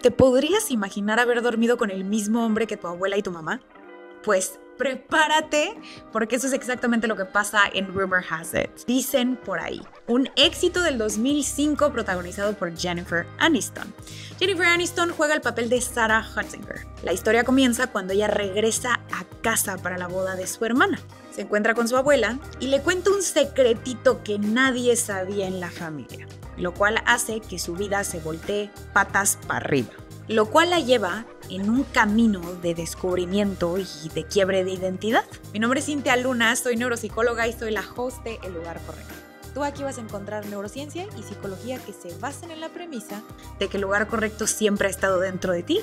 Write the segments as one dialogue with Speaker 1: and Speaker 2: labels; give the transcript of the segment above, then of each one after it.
Speaker 1: ¿Te podrías imaginar haber dormido con el mismo hombre que tu abuela y tu mamá? Pues prepárate, porque eso es exactamente lo que pasa en Rumor Has It. Dicen por ahí, un éxito del 2005 protagonizado por Jennifer Aniston. Jennifer Aniston juega el papel de Sarah Hunsinger. La historia comienza cuando ella regresa a casa para la boda de su hermana. Se encuentra con su abuela y le cuenta un secretito que nadie sabía en la familia, lo cual hace que su vida se voltee patas para arriba, lo cual la lleva en un camino de descubrimiento y de quiebre de identidad. Mi nombre es Cintia Luna, soy neuropsicóloga y soy la host de El Lugar Correcto. Tú aquí vas a encontrar neurociencia y psicología que se basen en la premisa de que el lugar correcto siempre ha estado dentro de ti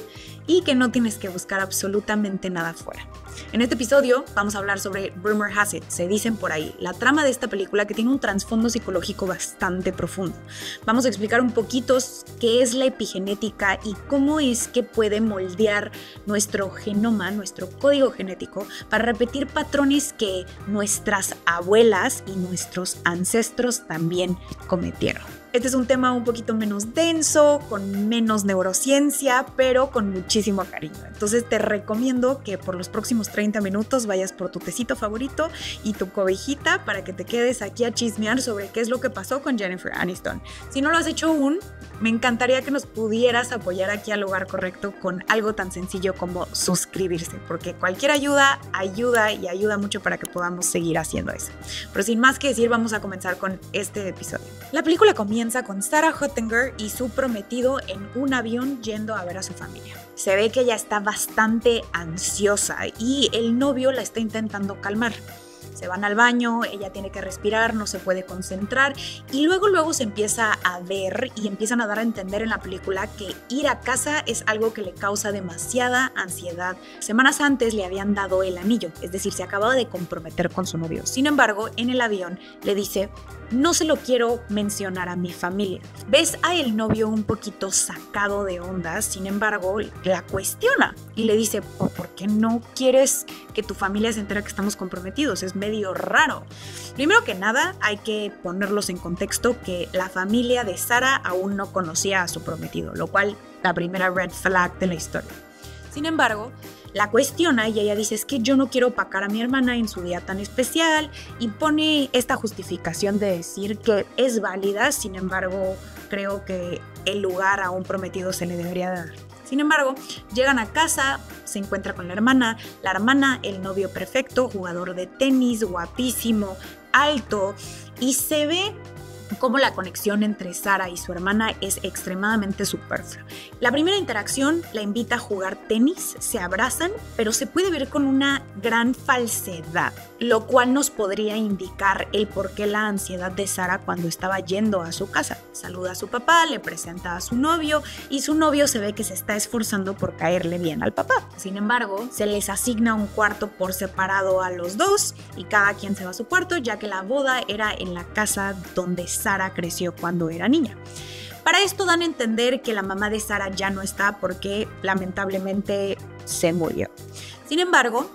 Speaker 1: y que no tienes que buscar absolutamente nada fuera. En este episodio vamos a hablar sobre Rumor Has It, se dicen por ahí, la trama de esta película que tiene un trasfondo psicológico bastante profundo. Vamos a explicar un poquito qué es la epigenética y cómo es que puede moldear nuestro genoma, nuestro código genético, para repetir patrones que nuestras abuelas y nuestros ancestros también cometieron. Este es un tema un poquito menos denso, con menos neurociencia, pero con muchísimo cariño. Entonces te recomiendo que por los próximos 30 minutos vayas por tu tecito favorito y tu cobijita para que te quedes aquí a chismear sobre qué es lo que pasó con Jennifer Aniston. Si no lo has hecho aún, me encantaría que nos pudieras apoyar aquí al Lugar Correcto con algo tan sencillo como suscribirse, porque cualquier ayuda y ayuda mucho para que podamos seguir haciendo eso. Pero sin más que decir, vamos a comenzar con este episodio. La película comienza con Sarah Hunsinger y su prometido en un avión yendo a ver a su familia. Se ve que ella está bastante ansiosa y el novio la está intentando calmar. Se van al baño, ella tiene que respirar, no se puede concentrar y luego se empieza a ver y empiezan a dar a entender en la película que ir a casa es algo que le causa demasiada ansiedad. Semanas antes le habían dado el anillo, es decir, se acababa de comprometer con su novio. Sin embargo, en el avión le dice: no se lo quiero mencionar a mi familia. Ves a el novio un poquito sacado de onda, sin embargo, la cuestiona y le dice: ¿por qué no quieres que tu familia se entere que estamos comprometidos? Es medio raro. Primero que nada, hay que ponerlos en contexto que la familia de Sarah aún no conocía a su prometido, lo cual la primera red flag de la historia. Sin embargo, la cuestiona y ella dice: es que yo no quiero opacar a mi hermana en su día tan especial, y pone esta justificación de decir que es válida, sin embargo, creo que el lugar a un prometido se le debería dar. Sin embargo, llegan a casa, se encuentra con la hermana, el novio perfecto, jugador de tenis, guapísimo, alto, y se ve cómo la conexión entre Sarah y su hermana es extremadamente superflua. La primera interacción la invita a jugar tenis, se abrazan, pero se puede ver con una gran falsedad, lo cual nos podría indicar el por qué la ansiedad de Sarah cuando estaba yendo a su casa. Saluda a su papá, le presenta a su novio y su novio se ve que se está esforzando por caerle bien al papá. Sin embargo, se les asigna un cuarto por separado a los dos y cada quien se va a su cuarto, ya que la boda era en la casa donde Sarah creció cuando era niña. Para esto dan a entender que la mamá de Sarah ya no está porque lamentablemente se murió. Sin embargo,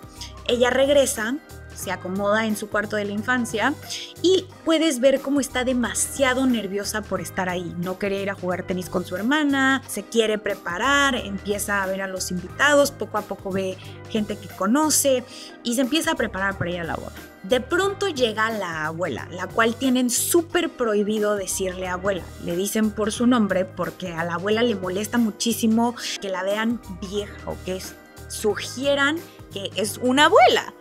Speaker 1: ella regresa, se acomoda en su cuarto de la infancia y puedes ver cómo está demasiado nerviosa por estar ahí. No quiere ir a jugar tenis con su hermana, se quiere preparar, empieza a ver a los invitados, poco a poco ve gente que conoce y se empieza a preparar para ir a la boda. De pronto llega la abuela, la cual tienen súper prohibido decirle abuela. Le dicen por su nombre porque a la abuela le molesta muchísimo que la vean vieja o que sugieran que es una abuela.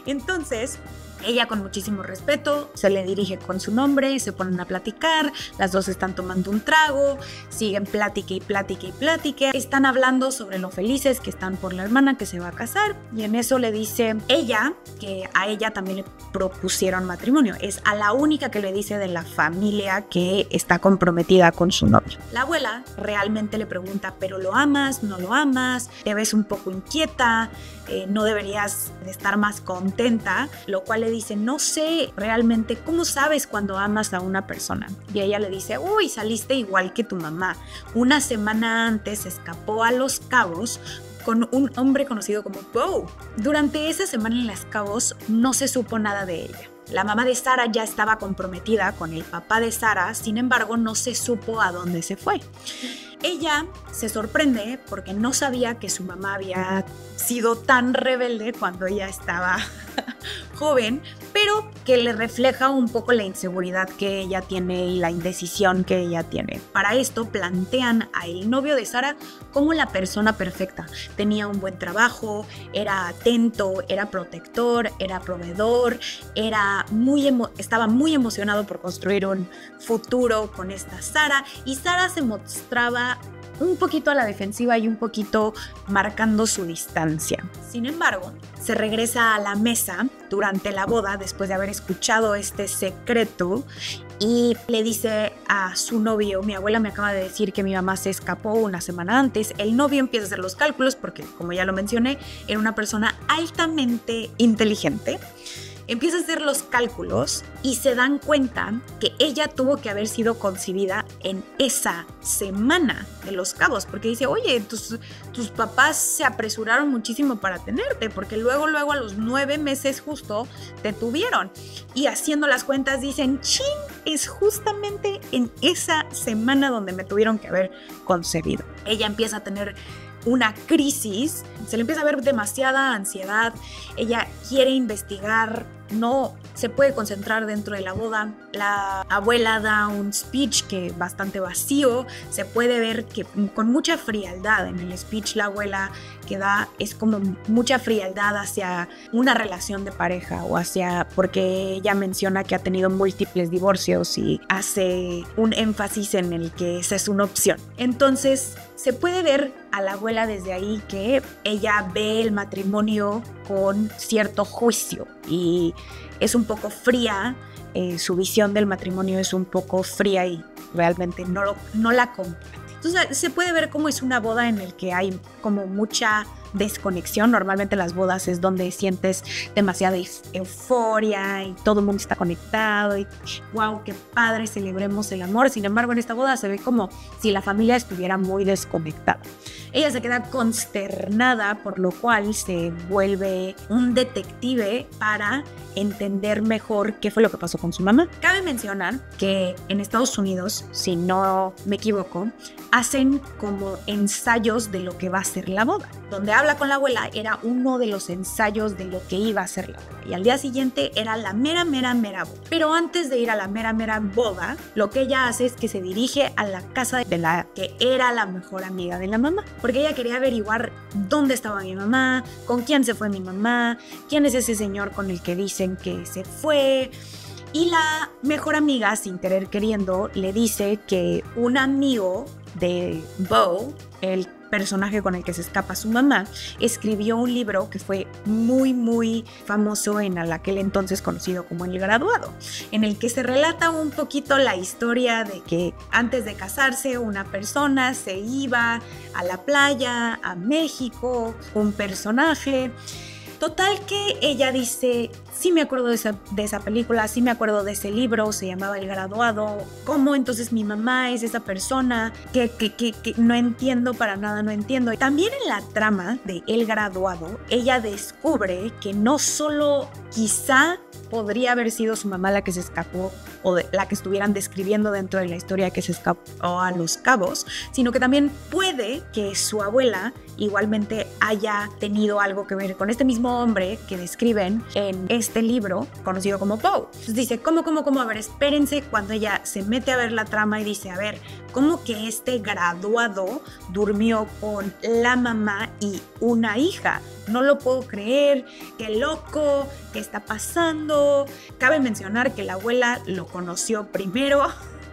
Speaker 1: Entonces, ella con muchísimo respeto se le dirige con su nombre, se ponen a platicar, las dos están tomando un trago, siguen plática y plática y plática, están hablando sobre lo felices que están por la hermana que se va a casar y en eso le dice ella que a ella también le propusieron matrimonio, es a la única que le dice de la familia que está comprometida con su novio. La abuela realmente le pregunta: ¿pero lo amas? ¿No lo amas? ¿Te ves un poco inquieta? ¿No deberías estar más contenta? Lo cual le dice: no sé realmente cómo sabes cuando amas a una persona. Y ella le dice: uy, saliste igual que tu mamá. Una semana antes escapó a Los Cabos con un hombre conocido como Beau. Durante esa semana en Los Cabos no se supo nada de ella. La mamá de Sara ya estaba comprometida con el papá de Sara, sin embargo no se supo a dónde se fue. Ella se sorprende porque no sabía que su mamá había sido tan rebelde cuando ella estaba joven, pero que le refleja un poco la inseguridad que ella tiene y la indecisión que ella tiene. Para esto plantean a el novio de Sara como la persona perfecta. Tenía un buen trabajo, era atento, era protector, era proveedor, estaba muy emocionado por construir un futuro con esta Sara, y Sara se mostraba un poquito a la defensiva y un poquito marcando su distancia. Sin embargo, se regresa a la mesa durante la boda después de haber escuchado este secreto y le dice a su novio: mi abuela me acaba de decir que mi mamá se escapó una semana antes. El novio empieza a hacer los cálculos porque, como ya lo mencioné, era una persona altamente inteligente. Empieza a hacer los cálculos y se dan cuenta que ella tuvo que haber sido concebida en esa semana de Los Cabos, porque dice: oye, tus papás se apresuraron muchísimo para tenerte, porque luego a los 9 meses justo te tuvieron. Y haciendo las cuentas dicen: chin, es justamente en esa semana donde me tuvieron que haber concebido. Ella empieza a tener una crisis, se le empieza a ver demasiada ansiedad, ella quiere investigar, no se puede concentrar dentro de la boda. La abuela da un speech que bastante vacío, se puede ver que con mucha frialdad en el speech la abuela que da es como mucha frialdad hacia una relación de pareja o porque ella menciona que ha tenido múltiples divorcios y hace un énfasis en el que esa es una opción. Entonces se puede ver a la abuela desde ahí que ella ve el matrimonio con cierto juicio y es un poco fría, su visión del matrimonio es un poco fría y realmente no la comparte. Entonces se puede ver cómo es una boda en el que hay como mucha desconexión. Normalmente las bodas es donde sientes demasiada euforia y todo el mundo está conectado y wow, qué padre, celebremos el amor. Sin embargo, en esta boda se ve como si la familia estuviera muy desconectada. Ella se queda consternada, por lo cual se vuelve un detective para entender mejor qué fue lo que pasó con su mamá. Cabe mencionar que en Estados Unidos, si no me equivoco, hacen como ensayos de lo que va a ser la boda. Donde habla con la abuela era uno de los ensayos de lo que iba a ser la boda. Y al día siguiente era la mera boda. Pero antes de ir a la mera boda, lo que ella hace es que se dirige a la casa de la que era la mejor amiga de la mamá. Porque ella quería averiguar dónde estaba mi mamá, con quién se fue mi mamá, quién es ese señor con el que dicen que se fue. Y la mejor amiga, sin querer queriendo, le dice que un amigo de Beau, el personaje con el que se escapa su mamá, escribió un libro que fue muy famoso en aquel entonces conocido como El Graduado, en el que se relata un poquito la historia de que antes de casarse una persona se iba a la playa, a México, un personaje. Total que ella dice: sí me acuerdo de esa película, sí me acuerdo de ese libro, se llamaba El Graduado. ¿Cómo entonces mi mamá es esa persona que no entiendo para nada, no entiendo? También en la trama de El Graduado, ella descubre que no solo quizá podría haber sido su mamá la que se escapó o la que estuvieran describiendo dentro de la historia que se escapó a Los Cabos, sino que también puede que su abuela igualmente haya tenido algo que ver con este mismo hombre que describen en este libro conocido como Beau. Entonces dice: ¿cómo? A ver, espérense. Cuando ella se mete a ver la trama y dice: a ver, ¿cómo que este graduado durmió con la mamá y una hija? No lo puedo creer, qué loco, qué está pasando. Cabe mencionar que la abuela lo conoció primero.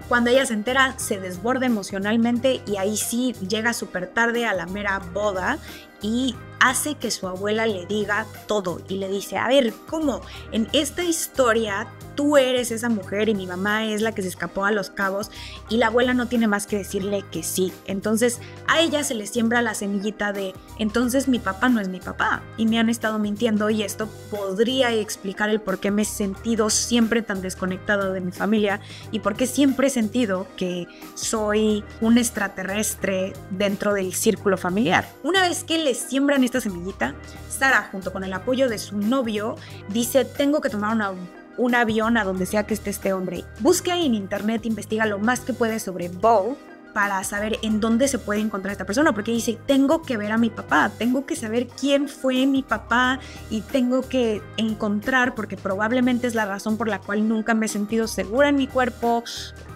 Speaker 1: Cuando ella se entera, se desborda emocionalmente y ahí sí llega súper tarde a la mera boda y hace que su abuela le diga todo y le dice: a ver, ¿cómo? En esta historia tú eres esa mujer y mi mamá es la que se escapó a Los Cabos, y la abuela no tiene más que decirle que sí. Entonces a ella se le siembra la semillita de: entonces mi papá no es mi papá y me han estado mintiendo, y esto podría explicar el por qué me he sentido siempre tan desconectada de mi familia y por qué siempre he sentido que soy un extraterrestre dentro del círculo familiar. Una vez que le siembran esta semillita, Sara, junto con el apoyo de su novio, dice: tengo que tomar una un avión a donde sea que esté este hombre. Busca en internet, investiga lo más que puede sobre Beau para saber en dónde se puede encontrar esta persona, porque dice, tengo que ver a mi papá, tengo que saber quién fue mi papá y tengo que encontrar, porque probablemente es la razón por la cual nunca me he sentido segura en mi cuerpo,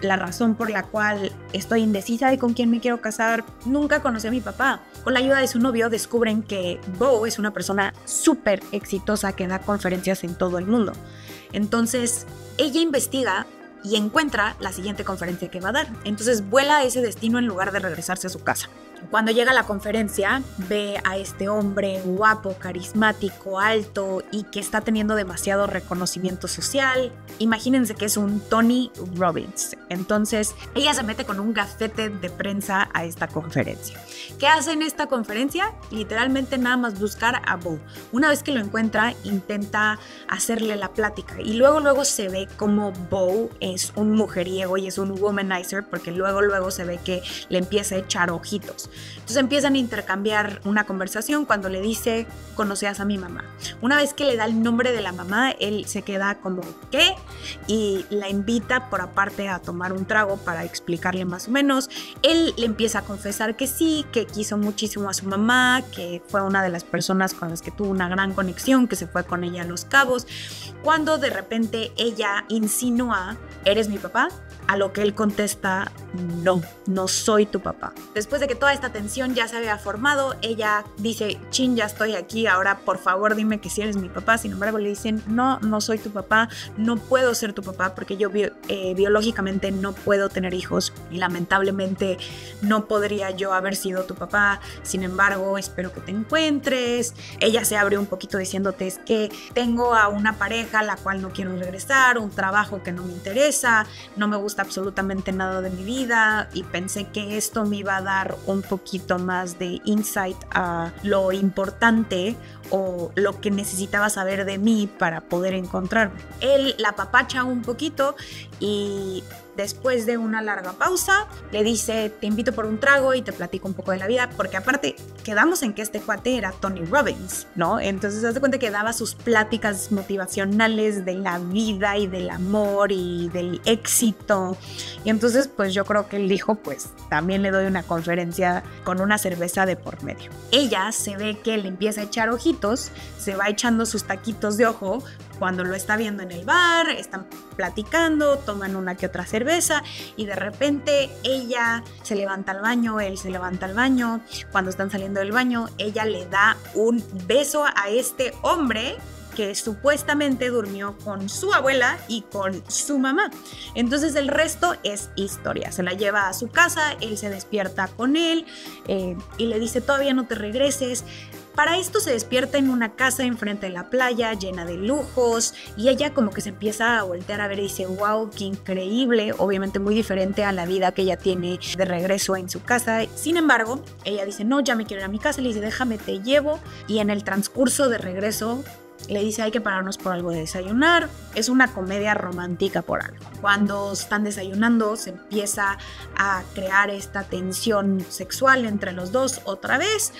Speaker 1: la razón por la cual estoy indecisa de con quién me quiero casar. Nunca conocí a mi papá. Con la ayuda de su novio descubren que Beau es una persona súper exitosa que da conferencias en todo el mundo. Entonces ella investiga y encuentra la siguiente conferencia que va a dar. Entonces vuela a ese destino en lugar de regresarse a su casa. Cuando llega a la conferencia, ve a este hombre guapo, carismático, alto y que está teniendo demasiado reconocimiento social. Imagínense que es un Tony Robbins. Entonces, ella se mete con un gafete de prensa a esta conferencia. ¿Qué hace en esta conferencia? Literalmente nada más buscar a Beau. Una vez que lo encuentra, intenta hacerle la plática y luego se ve como Beau es un mujeriego y es un womanizer, porque luego se ve que le empieza a echar ojitos. Entonces empiezan a intercambiar una conversación cuando le dice, ¿conocías a mi mamá? Una vez que le da el nombre de la mamá, él se queda como, ¿qué? Y la invita por aparte a tomar un trago para explicarle más o menos. Él le empieza a confesar que sí, que quiso muchísimo a su mamá, que fue una de las personas con las que tuvo una gran conexión, que se fue con ella a Los Cabos, cuando de repente ella insinúa, ¿eres mi papá? A lo que él contesta, no soy tu papá. Después de que toda esta tensión ya se había formado, ella dice, chin, ya estoy aquí, ahora por favor dime que sí eres mi papá. Sin embargo le dicen, no soy tu papá, no puedo ser tu papá porque yo biológicamente no puedo tener hijos y lamentablemente no podría yo haber sido tu papá. Sin embargo, espero que te encuentres. Ella se abre un poquito diciéndote, es que tengo a una pareja a la cual no quiero regresar, un trabajo que no me interesa, no me gusta absolutamente nada de mi vida y pensé que esto me iba a dar un poquito más de insight a lo importante o lo que necesitaba saber de mí para poder encontrarme. Él la apapacha un poquito y después de una larga pausa le dice, te invito por un trago y te platico un poco de la vida, porque aparte quedamos en que este cuate era Tony Robbins, ¿no? Entonces se hace cuenta que daba sus pláticas motivacionales de la vida y del amor y del éxito, y entonces pues yo creo que él dijo, pues también le doy una conferencia con una cerveza de por medio. Ella se ve que le empieza a echar ojitos, se va echando sus taquitos de ojo cuando lo está viendo en el bar, están platicando, toman una que otra cerveza y de repente ella se levanta al baño, él se levanta al baño. Cuando están saliendo del baño, ella le da un beso a este hombre que supuestamente durmió con su abuela y con su mamá. Entonces el resto es historia. Se la lleva a su casa, él se despierta con él y le dice, todavía no te regreses. Para esto se despierta en una casa enfrente de la playa, llena de lujos, y ella como que se empieza a voltear a ver y dice, wow, qué increíble, obviamente muy diferente a la vida que ella tiene de regreso en su casa. Sin embargo, ella dice, no, ya me quiero ir a mi casa, le dice, déjame, te llevo, y en el transcurso de regreso le dice, hay que pararnos por algo de desayunar. Es una comedia romántica por algo. Cuando están desayunando se empieza a crear esta tensión sexual entre los dos otra vez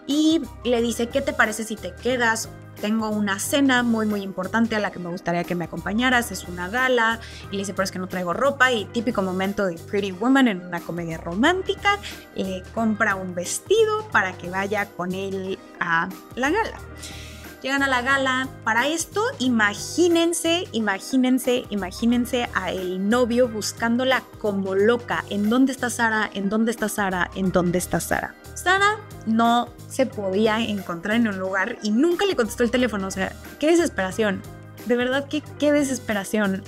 Speaker 1: y le dice, ¿qué te parece si te quedas? Tengo una cena muy importante a la que me gustaría que me acompañaras, es una gala. Y le dice, pero es que no traigo ropa. Y típico momento de Pretty Woman en una comedia romántica, le compra un vestido para que vaya con él a la gala. Llegan a la gala. Para esto, imagínense a el novio buscándola como loca. ¿En dónde está Sara? ¿En dónde está Sara? ¿En dónde está Sara? Sara no se podía encontrar en un lugar y nunca le contestó el teléfono. O sea, qué desesperación. De verdad que qué desesperación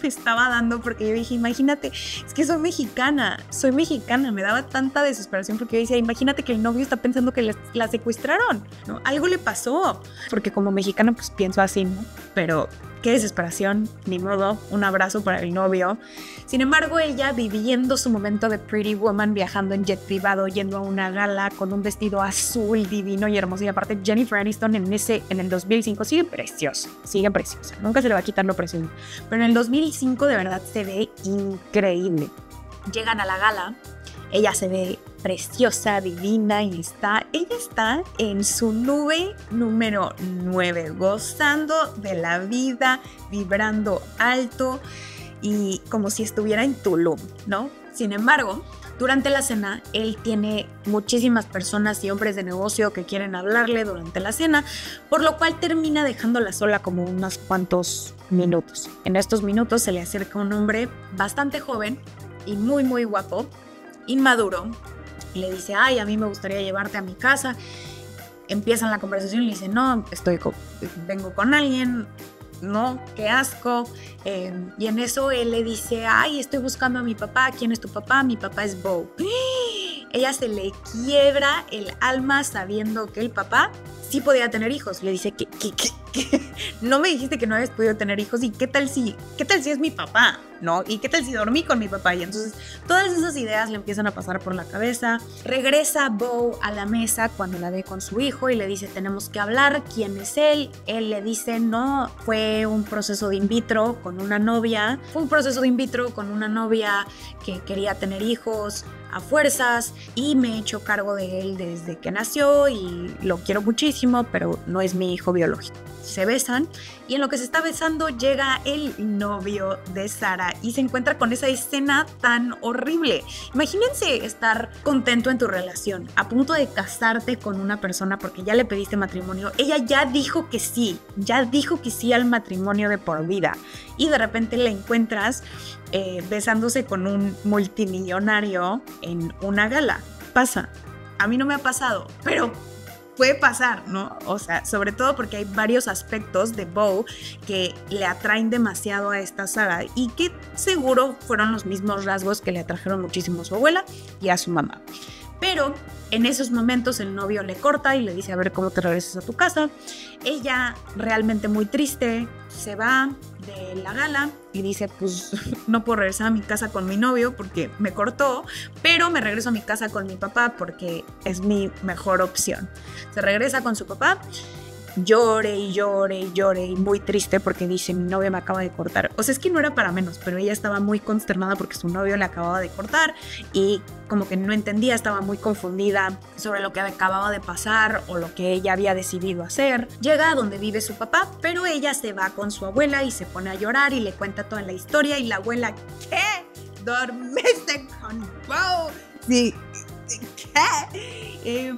Speaker 1: me estaba dando, porque yo dije, imagínate, es que soy mexicana, me daba tanta desesperación porque yo decía, imagínate que el novio está pensando que la secuestraron, ¿no? Algo le pasó, porque como mexicana pues pienso así, ¿no? Pero qué desesperación, ni modo, un abrazo para el novio. Sin embargo, ella viviendo su momento de Pretty Woman, viajando en jet privado, yendo a una gala con un vestido azul divino y hermoso, y aparte Jennifer Aniston en el 2005 sigue preciosa, nunca se le va a quitar lo precioso, pero en el 2005 de verdad se ve increíble. Llegan a la gala, ella se ve preciosa, divina y ella está en su nube número 9, gozando de la vida, vibrando alto y como si estuviera en Tulum, ¿no? Sin embargo, durante la cena, él tiene muchísimas personas y hombres de negocio que quieren hablarle durante la cena, por lo cual termina dejándola sola como unos cuantos minutos. En estos minutos se le acerca un hombre bastante joven y muy, muy guapo, inmaduro, y le dice, ay, a mí me gustaría llevarte a mi casa. Empiezan la conversación y le dice, no, vengo con alguien. No, qué asco. Y en eso él le dice, ay, estoy buscando a mi papá. ¿Quién es tu papá? Mi papá es Beau. Ella se le quiebra el alma sabiendo que el papá sí podía tener hijos. Le dice, ¿qué? No me dijiste que no habías podido tener hijos. ¿Y qué tal si es mi papá? ¿No? ¿Y qué tal si dormí con mi papá? Y entonces todas esas ideas le empiezan a pasar por la cabeza. Regresa Beau a la mesa cuando la ve con su hijo y le dice, tenemos que hablar. ¿Quién es él? Él le dice, no, fue un proceso de in vitro con una novia. Fue un proceso de in vitro con una novia que quería tener hijos a fuerzas y me he hecho cargo de él desde que nació y lo quiero muchísimo, pero no es mi hijo biológico. Se besan y en lo que se está besando llega el novio de Sara y se encuentra con esa escena tan horrible. Imagínense estar contento en tu relación, a punto de casarte con una persona porque ya le pediste matrimonio. Ella ya dijo que sí al matrimonio de por vida y de repente la encuentras besándose con un multimillonario en una gala. Pasa. A mí no me ha pasado, pero puede pasar, ¿no? O sea, sobre todo porque hay varios aspectos de Beau que le atraen demasiado a esta Sara y que seguro fueron los mismos rasgos que le atrajeron muchísimo a su abuela y a su mamá. Pero en esos momentos el novio le corta y le dice, a ver cómo te regresas a tu casa. Ella, realmente muy triste, se va de la gala y dice, pues no puedo regresar a mi casa con mi novio porque me cortó, pero me regreso a mi casa con mi papá porque es mi mejor opción. Se regresa con su papá, llore y muy triste porque dice, mi novio me acaba de cortar. O sea, es que no era para menos, pero ella estaba muy consternada porque su novio le acababa de cortar y como que no entendía, estaba muy confundida sobre lo que acababa de pasar o lo que ella había decidido hacer. Llega a donde vive su papá, pero ella se va con su abuela y se pone a llorar y le cuenta toda la historia y la abuela, ¿qué? ¿Dormiste con Beau? Sí. ¿Qué?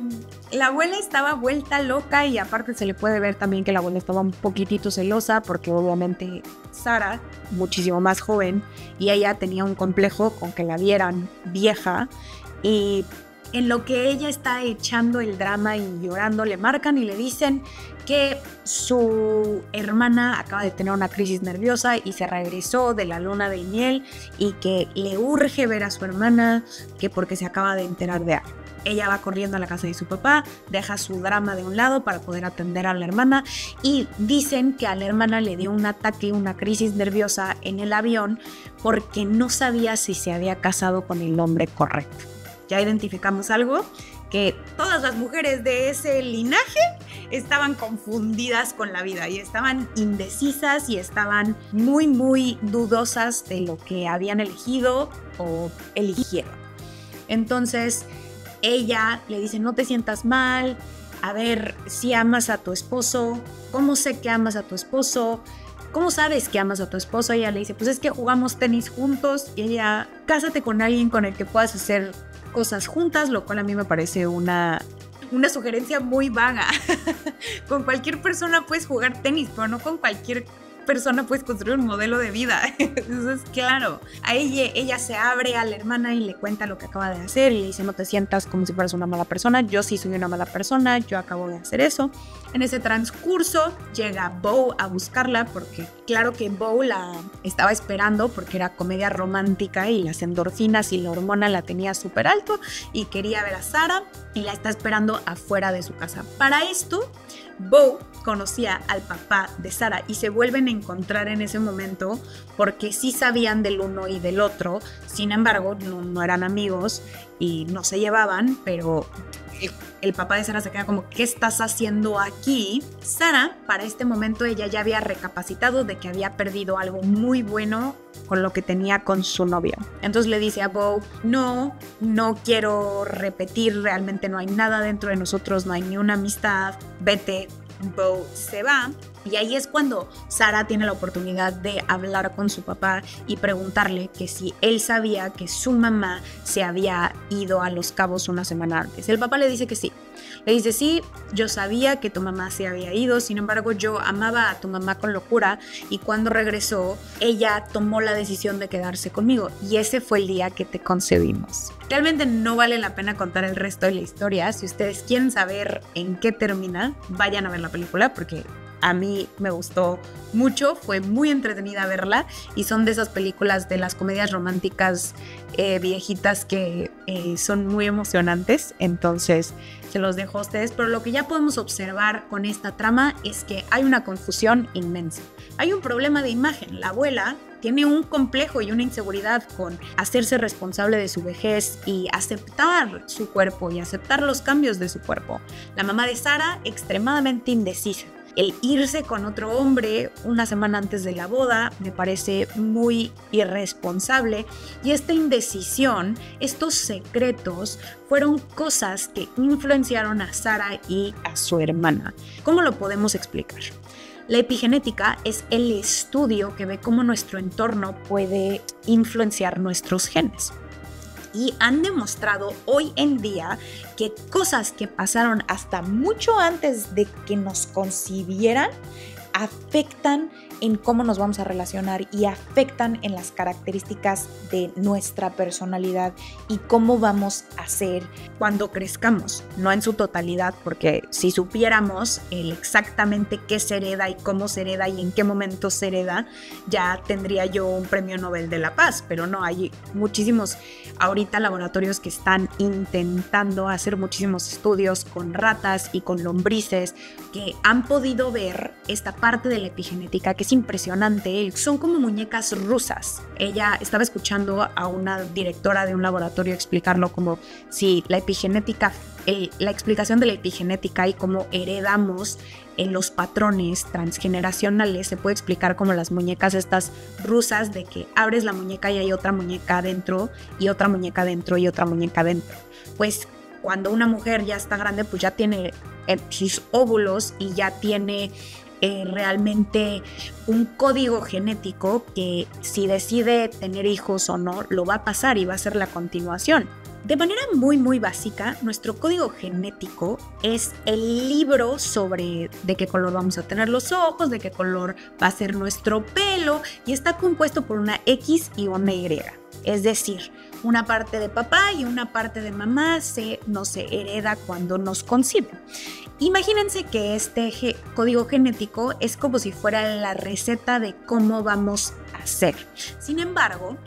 Speaker 1: La abuela estaba vuelta loca y aparte se le puede ver también que la abuela estaba un poquitito celosa porque obviamente Sara, muchísimo más joven, y ella tenía un complejo con que la vieran vieja y en lo que ella está echando el drama y llorando le marcan y le dicen que su hermana acaba de tener una crisis nerviosa y se regresó de la luna de miel y que le urge ver a su hermana que porque se acaba de enterar de algo. Ella va corriendo a la casa de su papá, deja su drama de un lado para poder atender a la hermana y dicen que a la hermana le dio un ataque, una crisis nerviosa en el avión porque no sabía si se había casado con el hombre correcto. Ya identificamos algo, que todas las mujeres de ese linaje estaban confundidas con la vida y estaban indecisas y estaban muy, muy dudosas de lo que habían elegido o eligieron. Entonces ella le dice, no te sientas mal, a ver si amas a tu esposo, ¿cómo sé que amas a tu esposo? ¿Cómo sabes que amas a tu esposo? Ella le dice, pues es que jugamos tenis juntos y ella, cásate con alguien con el que puedas hacer cosas juntas, lo cual a mí me parece una sugerencia muy vaga. Con cualquier persona puedes jugar tenis, pero no con cualquier persona puedes construir un modelo de vida. Eso es claro. A ella se abre a la hermana y le cuenta lo que acaba de hacer y le dice, no te sientas como si fueras una mala persona, yo sí soy una mala persona, yo acabo de hacer eso. En ese transcurso llega Beau a buscarla porque claro que Beau la estaba esperando porque era comedia romántica y las endorfinas y la hormona la tenía súper alto y quería ver a Sara y la está esperando afuera de su casa. Para esto, Beau conocía al papá de Sara y se vuelven a encontrar en ese momento porque sí sabían del uno y del otro, sin embargo no eran amigos y no se llevaban, pero el papá de Sara se queda como, ¿qué estás haciendo aquí? Sara, para este momento, ella ya había recapacitado de que había perdido algo muy bueno con lo que tenía con su novio. Entonces le dice a Bo, no quiero repetir, realmente no hay nada dentro de nosotros, no hay ni una amistad, vete. Bo se va y ahí es cuando Sara tiene la oportunidad de hablar con su papá y preguntarle que si él sabía que su mamá se había ido a Los Cabos una semana antes. El papá le dice que sí. Le dice, sí, yo sabía que tu mamá se había ido, sin embargo yo amaba a tu mamá con locura y cuando regresó ella tomó la decisión de quedarse conmigo y ese fue el día que te concebimos. Realmente no vale la pena contar el resto de la historia. Si ustedes quieren saber en qué termina, vayan a ver la película porque a mí me gustó mucho, fue muy entretenida verla y son de esas películas de las comedias románticas viejitas que son muy emocionantes, entonces se los dejo a ustedes, pero lo que ya podemos observar con esta trama es que hay una confusión inmensa. Hay un problema de imagen. La abuela tiene un complejo y una inseguridad con hacerse responsable de su vejez y aceptar su cuerpo y aceptar los cambios de su cuerpo. La mamá de Sara, extremadamente indecisa. El irse con otro hombre una semana antes de la boda me parece muy irresponsable y esta indecisión, estos secretos, fueron cosas que influenciaron a Sara y a su hermana. ¿Cómo lo podemos explicar? La epigenética es el estudio que ve cómo nuestro entorno puede influenciar nuestros genes. Y han demostrado hoy en día que cosas que pasaron hasta mucho antes de que nos concibieran afectan en cómo nos vamos a relacionar y afectan en las características de nuestra personalidad y cómo vamos a ser cuando crezcamos, no en su totalidad, porque si supiéramos exactamente qué se hereda y cómo se hereda y en qué momento se hereda, ya tendría yo un premio Nobel de la Paz, pero no, hay muchísimos ahorita laboratorios que están intentando hacer muchísimos estudios con ratas y con lombrices que han podido ver esta parte de la epigenética que es impresionante. Son como muñecas rusas. Ella estaba escuchando a una directora de un laboratorio explicarlo como si la epigenética, la explicación de la epigenética y cómo heredamos en los patrones transgeneracionales se puede explicar como las muñecas estas rusas de que abres la muñeca y hay otra muñeca adentro y otra muñeca adentro y otra muñeca adentro. Pues cuando una mujer ya está grande pues ya tiene sus óvulos y ya tiene realmente un código genético que si decide tener hijos o no, lo va a pasar y va a ser la continuación. De manera muy básica, nuestro código genético es el libro sobre de qué color vamos a tener los ojos, de qué color va a ser nuestro pelo y está compuesto por una X y una Y. Es decir, una parte de papá y una parte de mamá no se hereda cuando nos conciben. Imagínense que este código genético es como si fuera la receta de cómo vamos a ser. Sin embargo,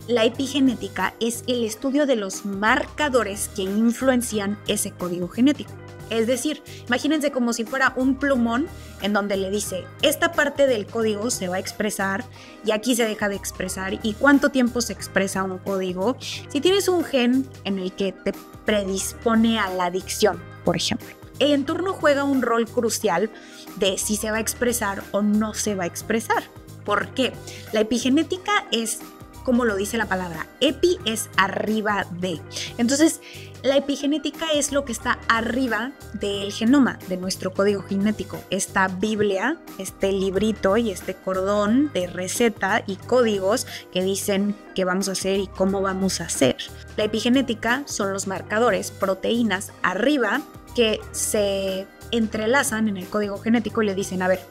Speaker 1: la epigenética es el estudio de los marcadores que influencian ese código genético. Es decir, imagínense como si fuera un plumón en donde le dice, esta parte del código se va a expresar y aquí se deja de expresar y cuánto tiempo se expresa un código. Si tienes un gen en el que te predispone a la adicción, por ejemplo, el entorno juega un rol crucial de si se va a expresar o no se va a expresar. ¿Por qué? La epigenética es, como lo dice la palabra, epi es arriba de. Entonces, la epigenética es lo que está arriba del genoma, de nuestro código genético. Esta Biblia, este librito y este cordón de receta y códigos que dicen qué vamos a hacer y cómo vamos a hacer. La epigenética son los marcadores, proteínas arriba que se entrelazan en el código genético y le dicen, a ver,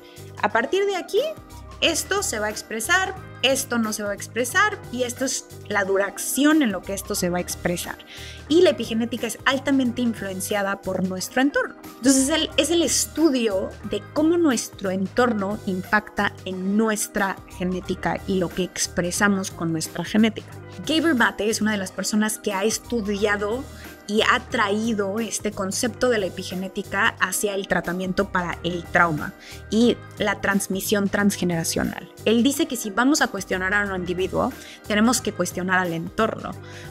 Speaker 1: a partir de aquí, esto se va a expresar, esto no se va a expresar y esto es la duración en lo que esto se va a expresar. Y la epigenética es altamente influenciada por nuestro entorno. Entonces es el estudio de cómo nuestro entorno impacta en nuestra genética y lo que expresamos con nuestra genética. Gabor Mate es una de las personas que ha estudiado y ha traído este concepto de la epigenética hacia el tratamiento para el trauma y la transmisión transgeneracional. Él dice que si vamos a cuestionar a un individuo, tenemos que cuestionar al entorno,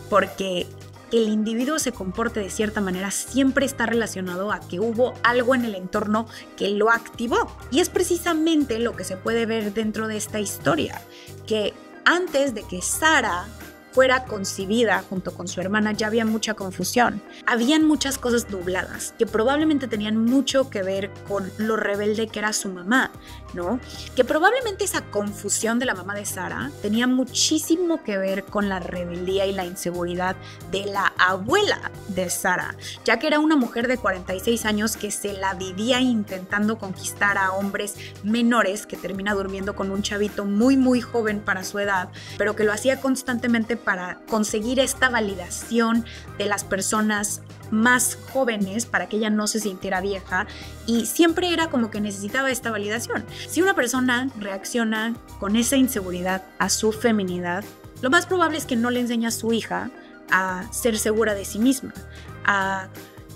Speaker 1: porque que el individuo se comporte de cierta manera siempre está relacionado a que hubo algo en el entorno que lo activó. Y es precisamente lo que se puede ver dentro de esta historia, que antes de que Sarah fuera concebida junto con su hermana ya había mucha confusión. Habían muchas cosas nubladas que probablemente tenían mucho que ver con lo rebelde que era su mamá, ¿no? Que probablemente esa confusión de la mamá de Sarah tenía muchísimo que ver con la rebeldía y la inseguridad de la abuela de Sarah, ya que era una mujer de 46 años que se la vivía intentando conquistar a hombres menores, que termina durmiendo con un chavito muy muy joven para su edad, pero que lo hacía constantemente para conseguir esta validación de las personas más jóvenes para que ella no se sintiera vieja, y siempre era como que necesitaba esta validación. Si una persona reacciona con esa inseguridad a su feminidad, lo más probable es que no le enseñe a su hija a ser segura de sí misma, a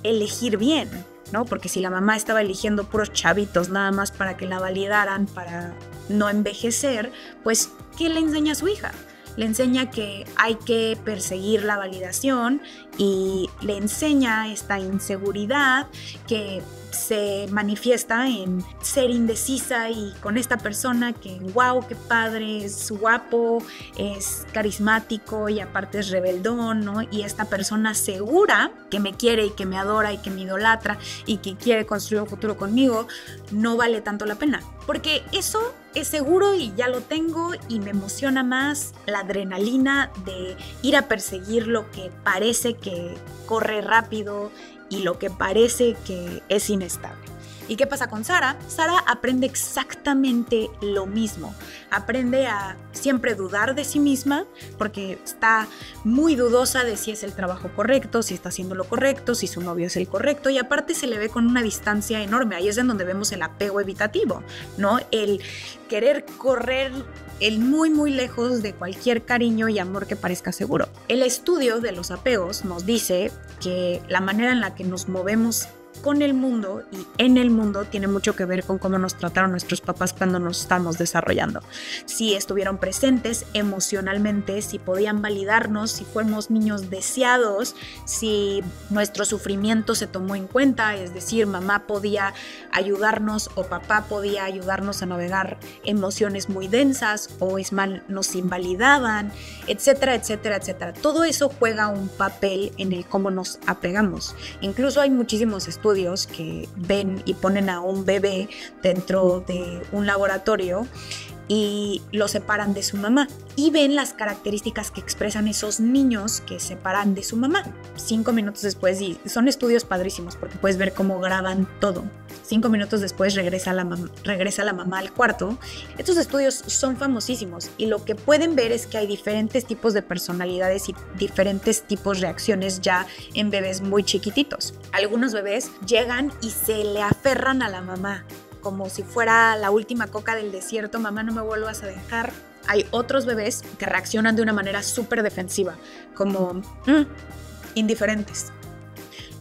Speaker 1: elegir bien, ¿no? Porque si la mamá estaba eligiendo puros chavitos nada más para que la validaran, para no envejecer, pues ¿qué le enseña a su hija? Le enseña que hay que perseguir la validación y le enseña esta inseguridad que se manifiesta en ser indecisa y con esta persona que wow, qué padre, es guapo, es carismático y aparte es rebeldón, ¿no? Y esta persona segura que me quiere y que me adora y que me idolatra y que quiere construir un futuro conmigo, no vale tanto la pena. Porque eso es seguro y ya lo tengo y me emociona más la adrenalina de ir a perseguir lo que parece que corre rápido y lo que parece que es inestable. ¿Y qué pasa con Sarah? Sarah aprende exactamente lo mismo. Aprende a siempre dudar de sí misma porque está muy dudosa de si es el trabajo correcto, si está haciendo lo correcto, si su novio es el correcto, y aparte se le ve con una distancia enorme. Ahí es en donde vemos el apego evitativo, ¿no? El querer correr el muy muy lejos de cualquier cariño y amor que parezca seguro. El estudio de los apegos nos dice que la manera en la que nos movemos con el mundo y en el mundo tiene mucho que ver con cómo nos trataron nuestros papás cuando nos estamos desarrollando. Si estuvieron presentes emocionalmente, si podían validarnos, si fuimos niños deseados, si nuestro sufrimiento se tomó en cuenta, es decir, mamá podía ayudarnos o papá podía ayudarnos a navegar emociones muy densas o es mal, nos invalidaban, etcétera, etcétera, etcétera. Todo eso juega un papel en el cómo nos apegamos. Incluso hay muchísimos estudios que ven y ponen a un bebé dentro de un laboratorio y lo separan de su mamá y ven las características que expresan esos niños que separan de su mamá. 5 minutos después, y son estudios padrísimos porque puedes ver cómo graban todo. 5 minutos después regresa la mamá al cuarto. Estos estudios son famosísimos y lo que pueden ver es que hay diferentes tipos de personalidades y diferentes tipos de reacciones ya en bebés muy chiquititos. Algunos bebés llegan y se le aferran a la mamá como si fuera la última coca del desierto, mamá no me vuelvas a dejar. Hay otros bebés que reaccionan de una manera súper defensiva, como indiferentes.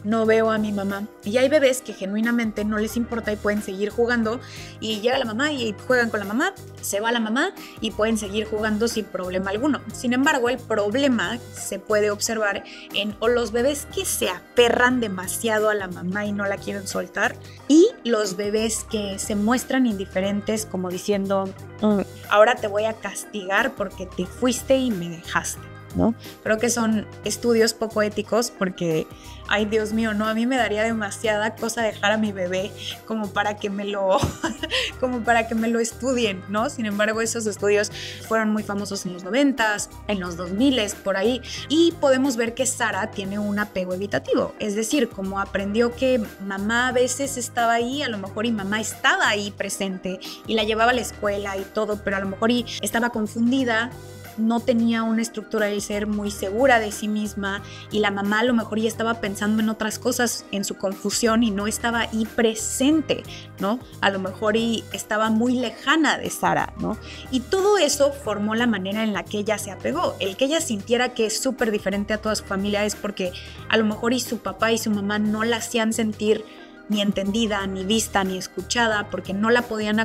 Speaker 1: No veo a mi mamá. Y hay bebés que genuinamente no les importa y pueden seguir jugando y llega la mamá y juegan con la mamá, se va la mamá y pueden seguir jugando sin problema alguno. Sin embargo, el problema se puede observar en o los bebés que se aferran demasiado a la mamá y no la quieren soltar, y los bebés que se muestran indiferentes como diciendo ahora te voy a castigar porque te fuiste y me dejaste, ¿no? Creo que son estudios poco éticos porque, ay Dios mío, no, a mí me daría demasiada cosa dejar a mi bebé como para que me lo estudien, ¿no? Sin embargo, esos estudios fueron muy famosos en los 90s, en los 2000s, por ahí, y podemos ver que Sarah tiene un apego evitativo, es decir, como aprendió que mamá a veces estaba ahí, a lo mejor y mamá estaba ahí presente y la llevaba a la escuela y todo, pero a lo mejor y estaba confundida, no tenía una estructura del ser muy segura de sí misma y la mamá a lo mejor ya estaba pensando en otras cosas en su confusión y no estaba ahí presente, ¿no? A lo mejor y estaba muy lejana de Sarah, ¿no? Y todo eso formó la manera en la que ella se apegó. El que ella sintiera que es súper diferente a toda su familia es porque a lo mejor y su papá y su mamá no la hacían sentir ni entendida, ni vista, ni escuchada, porque no la podían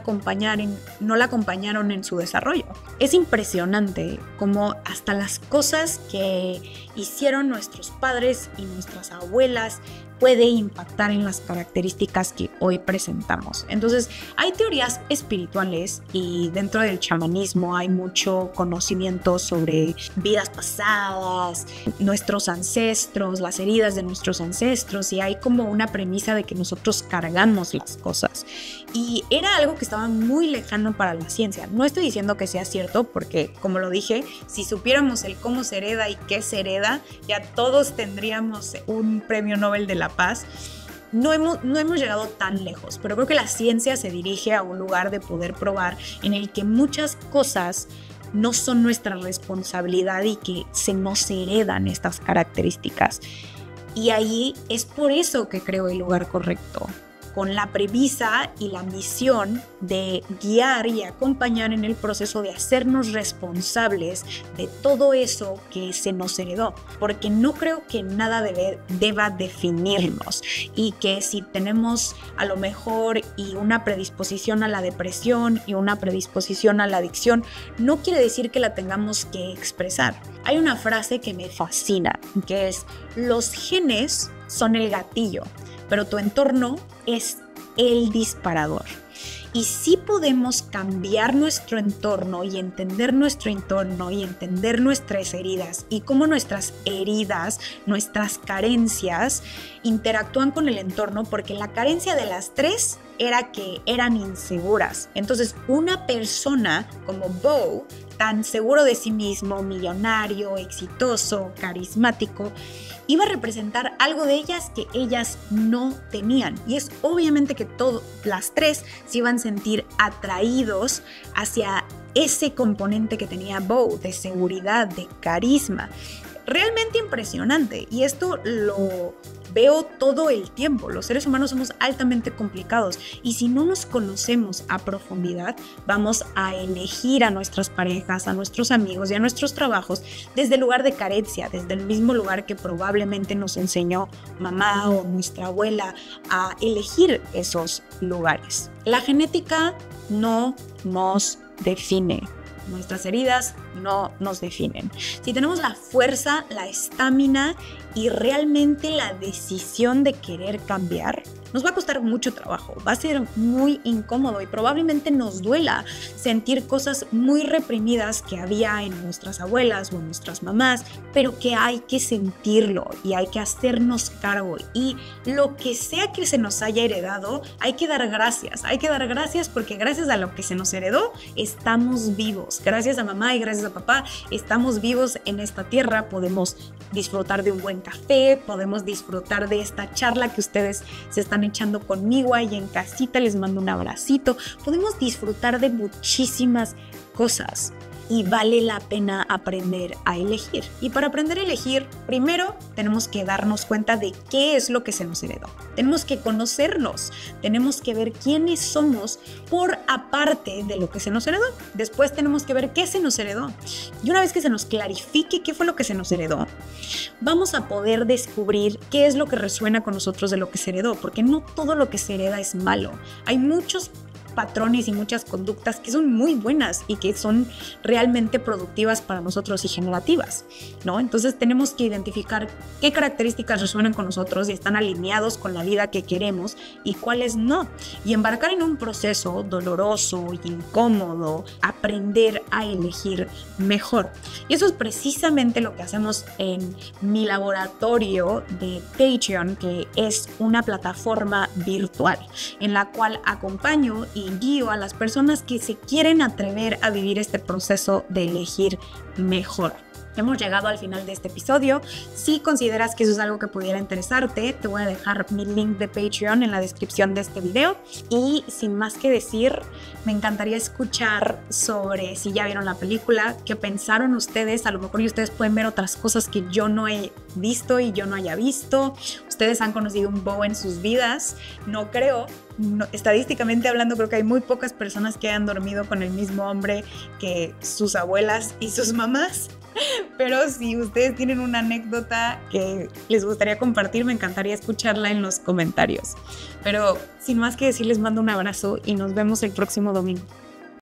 Speaker 1: no la acompañaron en su desarrollo. Es impresionante cómo hasta las cosas que hicieron nuestros padres y nuestras abuelas puede impactar en las características que hoy presentamos. Entonces, hay teorías espirituales y dentro del chamanismo hay mucho conocimiento sobre vidas pasadas, nuestros ancestros, las heridas de nuestros ancestros, y hay como una premisa de que nosotros cargamos las cosas. Y era algo que estaba muy lejano para la ciencia. No estoy diciendo que sea cierto porque, como lo dije, si supiéramos el cómo se hereda y qué se hereda, ya todos tendríamos un premio Nobel de la Paz. No hemos llegado tan lejos, pero creo que la ciencia se dirige a un lugar de poder probar en el que muchas cosas no son nuestra responsabilidad y que se nos heredan estas características. Y ahí es por eso que creo el lugar correcto, con la premisa y la misión de guiar y acompañar en el proceso de hacernos responsables de todo eso que se nos heredó, porque no creo que nada deba definirnos, y que si tenemos a lo mejor y una predisposición a la depresión y una predisposición a la adicción, no quiere decir que la tengamos que expresar. Hay una frase que me fascina, que es: los genes son el gatillo, pero tu entorno es el disparador. Y sí podemos cambiar nuestro entorno y entender nuestro entorno y entender nuestras heridas y cómo nuestras heridas, nuestras carencias interactúan con el entorno, porque la carencia de las tres era que eran inseguras. Entonces, una persona como Bo, tan seguro de sí mismo, millonario, exitoso, carismático, iba a representar algo de ellas que ellas no tenían. Y es obviamente que las tres se iban a sentir atraídos hacia ese componente que tenía Bo, de seguridad, de carisma. Realmente impresionante. Y esto lo veo todo el tiempo. Los seres humanos somos altamente complicados, y si no nos conocemos a profundidad, vamos a elegir a nuestras parejas, a nuestros amigos y a nuestros trabajos desde el lugar de carencia, desde el mismo lugar que probablemente nos enseñó mamá o nuestra abuela a elegir esos lugares. La genética no nos define. Nuestras heridas no nos definen. Si tenemos la fuerza, la estamina y realmente la decisión de querer cambiar, nos va a costar mucho trabajo, va a ser muy incómodo y probablemente nos duela sentir cosas muy reprimidas que había en nuestras abuelas o en nuestras mamás, pero que hay que sentirlo y hay que hacernos cargo. Y lo que sea que se nos haya heredado, hay que dar gracias porque gracias a lo que se nos heredó estamos vivos. Gracias a mamá y gracias a papá estamos vivos en esta tierra, podemos disfrutar de un buen café, podemos disfrutar de esta charla que ustedes se están echando conmigo ahí en casita, les mando un abracito, podemos disfrutar de muchísimas cosas. Y vale la pena aprender a elegir. Y para aprender a elegir, primero tenemos que darnos cuenta de qué es lo que se nos heredó. Tenemos que conocernos, tenemos que ver quiénes somos por aparte de lo que se nos heredó. Después tenemos que ver qué se nos heredó. Y una vez que se nos clarifique qué fue lo que se nos heredó, vamos a poder descubrir qué es lo que resuena con nosotros de lo que se heredó, porque no todo lo que se hereda es malo. Hay muchos patrones y muchas conductas que son muy buenas y que son realmente productivas para nosotros y generativas, ¿no? Entonces tenemos que identificar qué características resuenan con nosotros y están alineados con la vida que queremos y cuáles no. Y embarcar en un proceso doloroso y incómodo, aprender a elegir mejor. Y eso es precisamente lo que hacemos en mi laboratorio de Patreon, que es una plataforma virtual en la cual acompaño y guío a las personas que se quieren atrever a vivir este proceso de elegir mejor. Hemos llegado al final de este episodio. Si consideras que eso es algo que pudiera interesarte, te voy a dejar mi link de Patreon en la descripción de este video. Y sin más que decir, me encantaría escuchar sobre si ya vieron la película, qué pensaron ustedes. A lo mejor ustedes pueden ver otras cosas que yo no he visto y yo no haya visto. Ustedes han conocido un Bo en sus vidas. No creo. No, estadísticamente hablando, creo que hay muy pocas personas que hayan dormido con el mismo hombre que sus abuelas y sus mamás. Pero si ustedes tienen una anécdota que les gustaría compartir, me encantaría escucharla en los comentarios. Pero sin más que decir, les mando un abrazo y nos vemos el próximo domingo.